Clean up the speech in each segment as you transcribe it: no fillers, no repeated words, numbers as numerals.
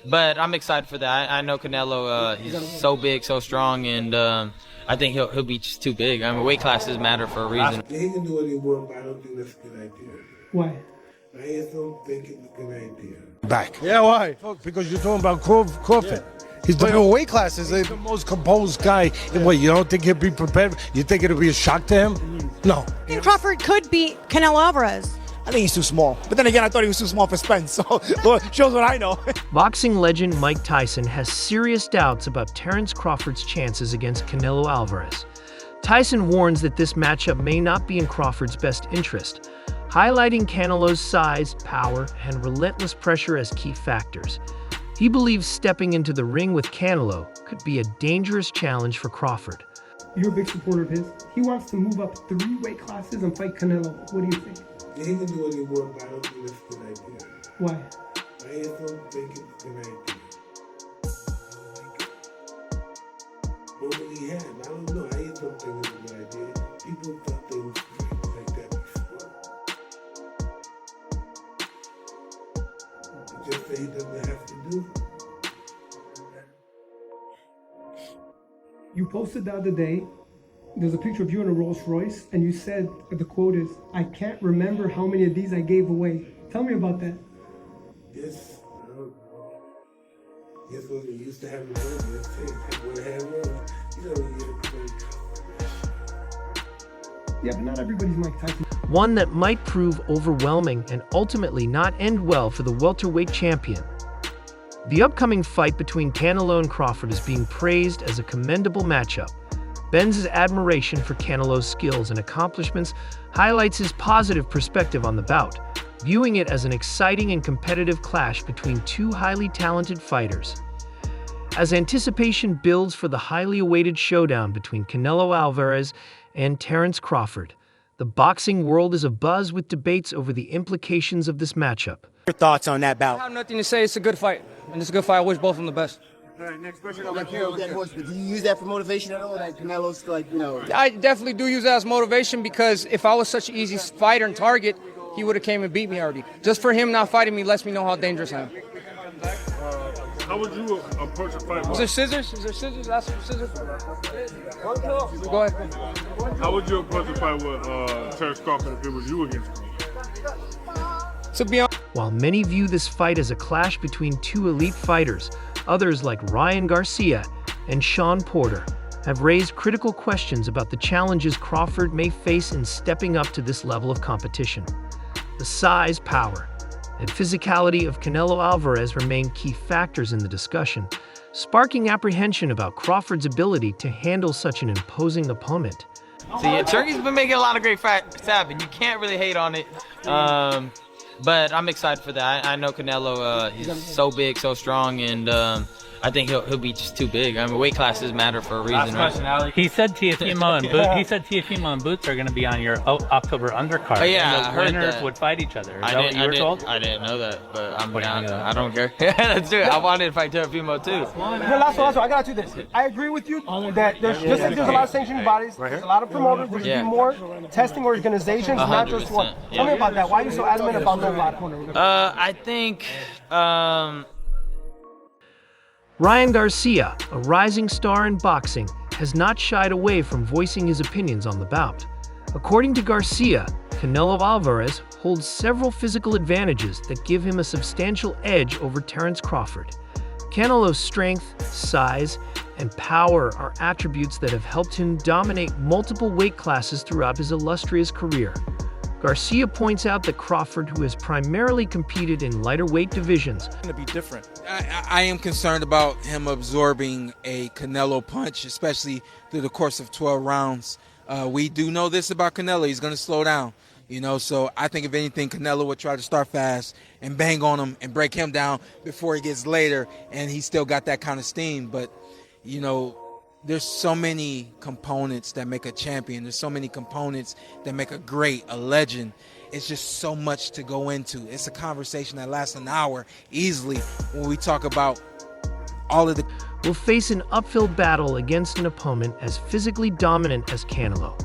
But I'm excited for that. I know Canelo, he's so big, so strong, and I think he'll be just too big. I mean, weight classes matter for a reason. He can do what he wants, but I don't think that's a good idea. Why? I just don't think it's a good idea. Back. Yeah, why? Because you're talking about Crawford. Yeah. He's the weight classes. He's the most composed guy. And what, you don't think he'll be prepared? You think it'll be a shock to him? No. I think Crawford could beat Canelo Alvarez. I think he's too small. But then again, I thought he was too small for Spence. So shows what I know. Boxing legend Mike Tyson has serious doubts about Terence Crawford's chances against Canelo Alvarez. Tyson warns that this matchup may not be in Crawford's best interest, highlighting Canelo's size, power, and relentless pressure as key factors. He believes stepping into the ring with Canelo could be a dangerous challenge for Crawford. You're a big supporter of his. He wants to move up 3 weight classes and fight Canelo. What do you think? Yeah, he can do what he wants, but I don't think that's a good idea. Why? I just don't think it's a good idea. What will he have? I don't know. I just don't think it's a good idea. People thought they would fight like that before. Just that he doesn't have to do it. You posted the other day, there's a picture of you in a Rolls Royce, and you said, the quote is, "I can't remember how many of these I gave away." Tell me about that. Yes, I don't know. Yes, what we used to have in the movie. Let's say, what I had was, you know, you get a Yeah, but not everybody's Mike Tyson. One that might prove overwhelming and ultimately not end well for the welterweight champion. The upcoming fight between Canelo and Crawford is being praised as a commendable matchup. Benz's admiration for Canelo's skills and accomplishments highlights his positive perspective on the bout, viewing it as an exciting and competitive clash between two highly talented fighters. As anticipation builds for the highly awaited showdown between Canelo Alvarez and Terence Crawford, the boxing world is abuzz with debates over the implications of this matchup. Your thoughts on that bout? I have nothing to say. It's a good fight. And it's a good fight. I wish both of them the best. All right, next question. Do you use that for motivation at all? Like Canelo's like, you know. I definitely do use that as motivation because if I was such an easy fighter and target, he would have came and beat me already. Just for him not fighting me lets me know how dangerous I am. How would you approach a fight? Is there scissors? Is there scissors? Ask for scissors. Go ahead. How would you approach a fight with Terence Crawford if it was you against him? To be honest, While many view this fight as a clash between two elite fighters, others like Ryan Garcia and Sean Porter have raised critical questions about the challenges Crawford may face in stepping up to this level of competition. The size, power, and physicality of Canelo Alvarez remain key factors in the discussion, sparking apprehension about Crawford's ability to handle such an imposing opponent. See, Turkey's been making a lot of great fights happen. You can't really hate on it. But I'm excited for that. I know Canelo, he's so big, so strong, and I think he'll be just too big. I mean, weight classes matter for a reason, right? He said Teofimo and Boots are going to be on your October undercard. Oh, yeah, and I the heard winners that. would fight each other. Is that what you were told? I didn't know that, but I'm down. I don't care. Let's do it. I wanted to fight Teofimo too. Last one, I got to do this. I agree with you that there's a lot of sanctioning bodies, there's a lot of promoters, there should be more testing organizations, not just one. Tell me about that. Why are you so adamant about no lot? I think. Ryan Garcia, a rising star in boxing, has not shied away from voicing his opinions on the bout. According to Garcia, Canelo Alvarez holds several physical advantages that give him a substantial edge over Terence Crawford. Canelo's strength, size, and power are attributes that have helped him dominate multiple weight classes throughout his illustrious career. Garcia points out that Crawford, who has primarily competed in lighter weight divisions, to be different. I am concerned about him absorbing a Canelo punch, especially through the course of 12 rounds. We do know this about Canelo. He's going to slow down, so I think if anything, Canelo would try to start fast and bang on him and break him down before he gets later, and he's still got that kind of steam. But, there's so many components that make a champion. There's so many components that make a legend. It's just so much to go into. It's a conversation that lasts an hour easily when we talk about all of the... will face an uphill battle against an opponent as physically dominant as Canelo.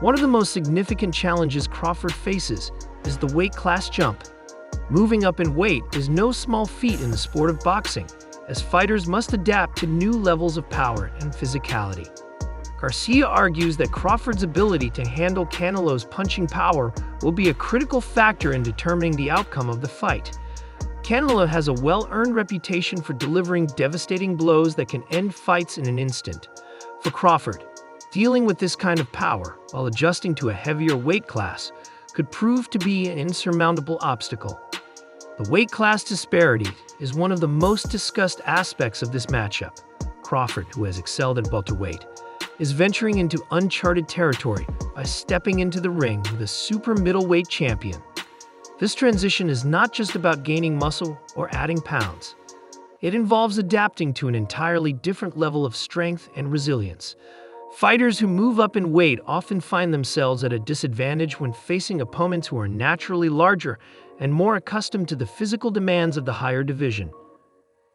One of the most significant challenges Crawford faces is the weight class jump. Moving up in weight is no small feat in the sport of boxing, as fighters must adapt to new levels of power and physicality. Garcia argues that Crawford's ability to handle Canelo's punching power will be a critical factor in determining the outcome of the fight. Canelo has a well-earned reputation for delivering devastating blows that can end fights in an instant. For Crawford, dealing with this kind of power while adjusting to a heavier weight class could prove to be an insurmountable obstacle. The weight class disparity is one of the most discussed aspects of this matchup. Crawford, who has excelled at welterweight, is venturing into uncharted territory by stepping into the ring with a super middleweight champion. This transition is not just about gaining muscle or adding pounds. It involves adapting to an entirely different level of strength and resilience. Fighters who move up in weight often find themselves at a disadvantage when facing opponents who are naturally larger and more accustomed to the physical demands of the higher division.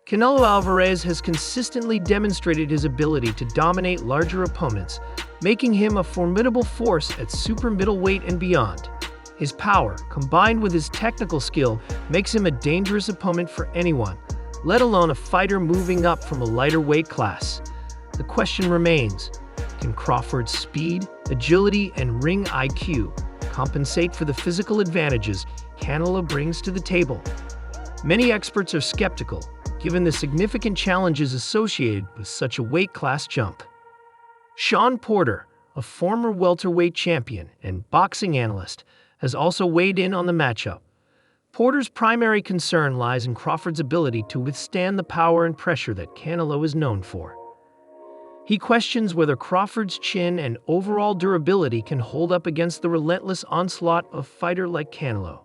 Canelo Alvarez has consistently demonstrated his ability to dominate larger opponents, making him a formidable force at super middleweight and beyond. His power, combined with his technical skill, makes him a dangerous opponent for anyone, let alone a fighter moving up from a lighter weight class. The question remains, can Crawford's speed, agility, and ring IQ compensate for the physical advantages Canelo brings to the table? Many experts are skeptical, given the significant challenges associated with such a weight class jump. Shawn Porter, a former welterweight champion and boxing analyst, has also weighed in on the matchup. Porter's primary concern lies in Crawford's ability to withstand the power and pressure that Canelo is known for. He questions whether Crawford's chin and overall durability can hold up against the relentless onslaught of a fighter like Canelo.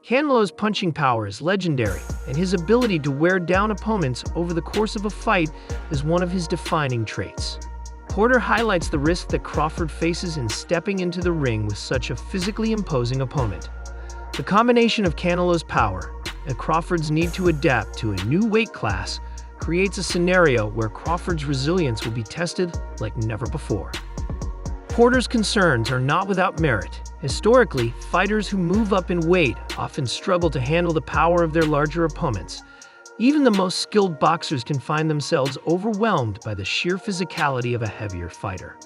Canelo's punching power is legendary, and his ability to wear down opponents over the course of a fight is one of his defining traits. Porter highlights the risk that Crawford faces in stepping into the ring with such a physically imposing opponent. The combination of Canelo's power and Crawford's need to adapt to a new weight class creates a scenario where Crawford's resilience will be tested like never before. Porter's concerns are not without merit. Historically, fighters who move up in weight often struggle to handle the power of their larger opponents. Even the most skilled boxers can find themselves overwhelmed by the sheer physicality of a heavier fighter.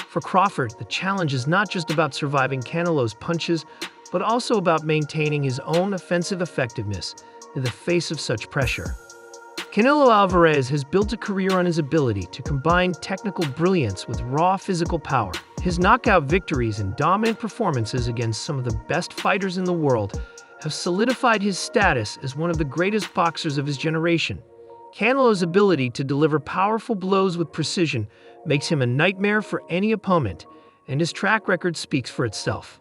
For Crawford, the challenge is not just about surviving Canelo's punches, but also about maintaining his own offensive effectiveness in the face of such pressure. Canelo Alvarez has built a career on his ability to combine technical brilliance with raw physical power. His knockout victories and dominant performances against some of the best fighters in the world have solidified his status as one of the greatest boxers of his generation. Canelo's ability to deliver powerful blows with precision makes him a nightmare for any opponent, and his track record speaks for itself.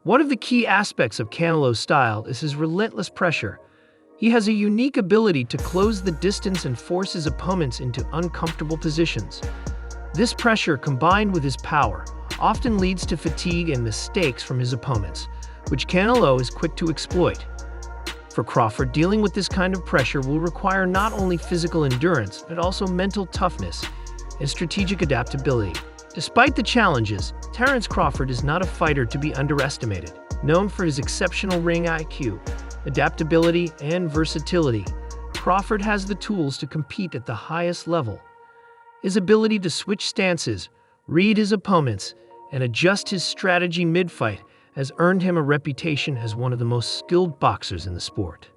One of the key aspects of Canelo's style is his relentless pressure. He has a unique ability to close the distance and force his opponents into uncomfortable positions. This pressure, combined with his power, often leads to fatigue and mistakes from his opponents, which Canelo is quick to exploit. For Crawford, dealing with this kind of pressure will require not only physical endurance, but also mental toughness and strategic adaptability. Despite the challenges, Terence Crawford is not a fighter to be underestimated. Known for his exceptional ring IQ, adaptability, and versatility, Crawford has the tools to compete at the highest level. His ability to switch stances, read his opponents, and adjust his strategy mid-fight has earned him a reputation as one of the most skilled boxers in the sport.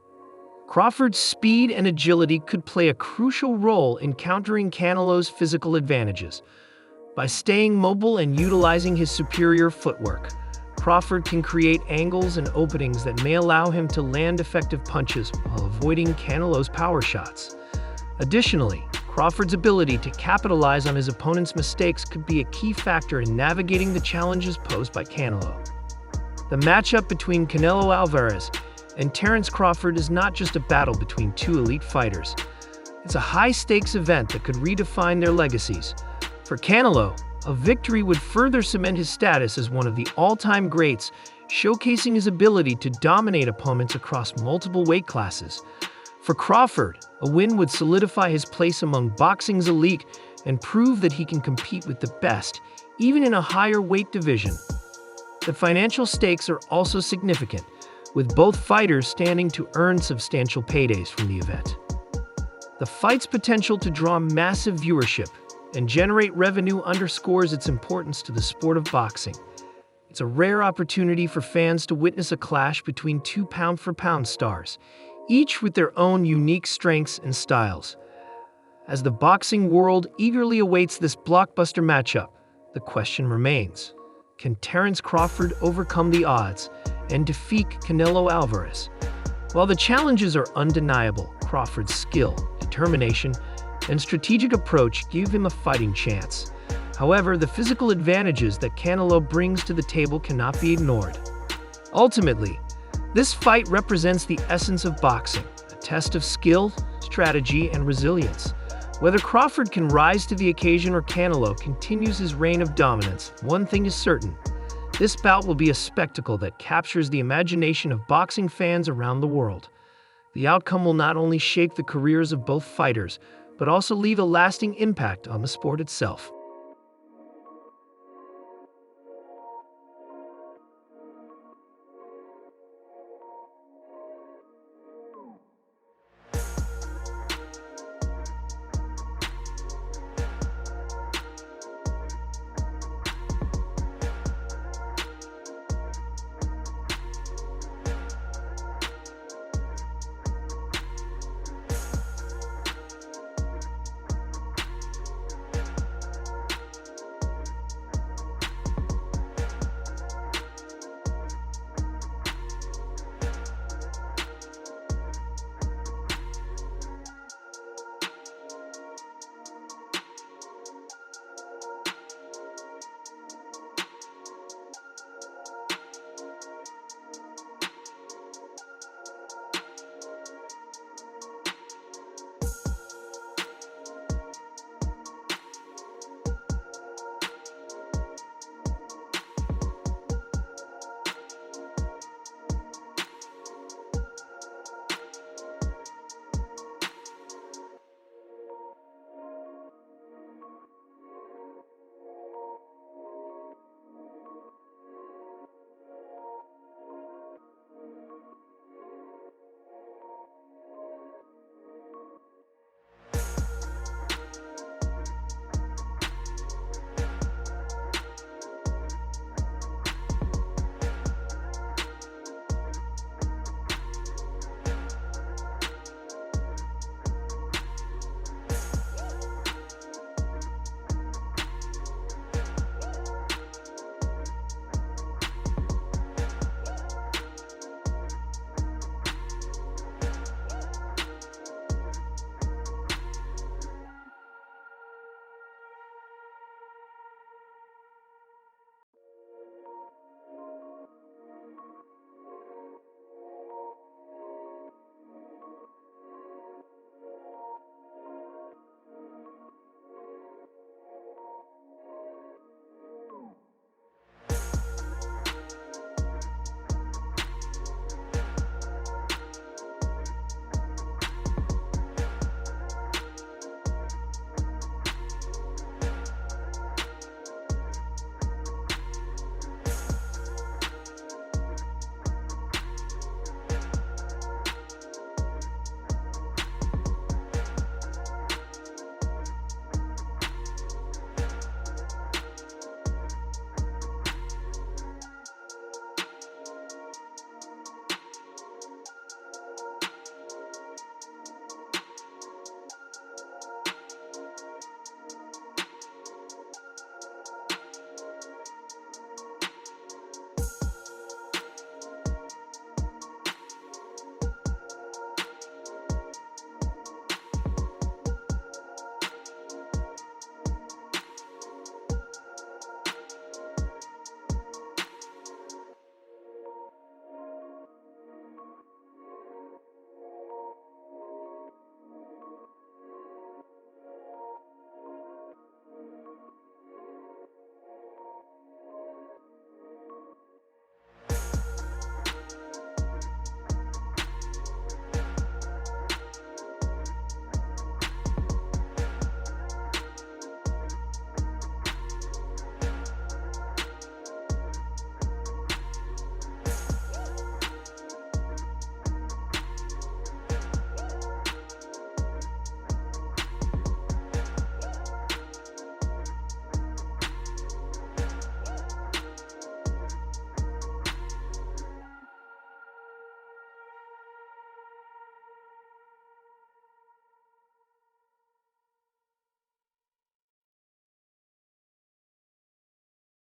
Crawford's speed and agility could play a crucial role in countering Canelo's physical advantages. By staying mobile and utilizing his superior footwork, Crawford can create angles and openings that may allow him to land effective punches while avoiding Canelo's power shots. Additionally, Crawford's ability to capitalize on his opponent's mistakes could be a key factor in navigating the challenges posed by Canelo. The matchup between Canelo Alvarez and Terence Crawford is not just a battle between two elite fighters. It's a high-stakes event that could redefine their legacies. For Canelo, a victory would further cement his status as one of the all-time greats, showcasing his ability to dominate opponents across multiple weight classes. For Crawford, a win would solidify his place among boxing's elite and prove that he can compete with the best, even in a higher weight division. The financial stakes are also significant. with both fighters standing to earn substantial paydays from the event. The fight's potential to draw massive viewership and generate revenue underscores its importance to the sport of boxing. It's a rare opportunity for fans to witness a clash between two pound-for-pound stars, each with their own unique strengths and styles. As the boxing world eagerly awaits this blockbuster matchup, the question remains: can Terence Crawford overcome the odds and defeat Canelo Alvarez? While the challenges are undeniable, Crawford's skill, determination, and strategic approach give him a fighting chance. However, the physical advantages that Canelo brings to the table cannot be ignored. Ultimately, this fight represents the essence of boxing, a test of skill, strategy, and resilience. Whether Crawford can rise to the occasion or Canelo continues his reign of dominance, one thing is certain: this bout will be a spectacle that captures the imagination of boxing fans around the world. The outcome will not only shape the careers of both fighters, but also leave a lasting impact on the sport itself.